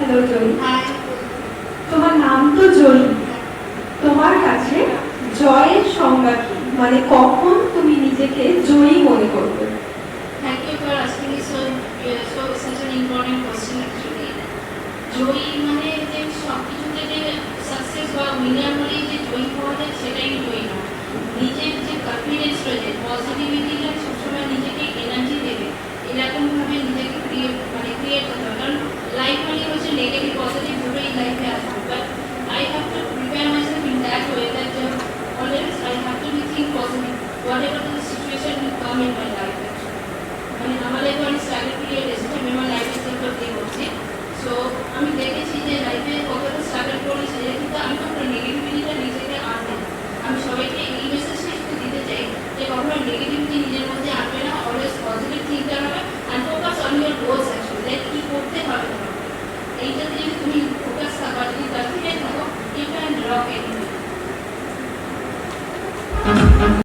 Hello জয়ী, high. তোমার নাম তো জয়ী। তোমার কাছে জয়ের সংজ্ঞা কি? মানে কখন তুমি নিজেকে জয়ী মনে করবে? Thank you for asking me such an important question actually. জয়ী মানে যে সবকিছুতে যে সাকসেস বা উইনার হলেই যে জয়ী হওয়া যায় সেটাই জয়ী না। নিজের যে কনফিডেন্স রয়েছে, পজিটিভিটিটা সবসময় নিজেকে এনার্জি দেবে, এরকমভাবে নিজেকে ক্রিয়েট করতে হবে। কারণ লাইফ মানে হচ্ছে নেগেটিভ পজিটিভ দুটোই লাইফে আসবে, but I have to prepare myself in that way that always I have to be think positive whatever the situation will come in my life. মানে আমার লাইফে অনেক স্ট্রাগল পিরিয়ড এসেছে, আমি আমার লাইফের জন্য দিয়ে করছি। সো আমি দেখেছি যে লাইফে কতটা স্ট্রাগল করি, সেটা কিন্তু আমি কখনো নেগেটিভিটিটা নিজেকে আনতে না। আমি সবাইকে এই মেসেজটা একটু দিতে চাই যে কখনো নেগেটিভিটি নিজের মধ্যে আনবে না, অলওয়েজ পজিটিভ থিঙ্কার হবে and focus on your goals actually, like কী করতে হবে তোমাকে। এইটাতে যদি তুমি ফোকাস থাকো, যদি কনফিডেন্ট থাকো, ইউ ক্যান রক এনিথিং।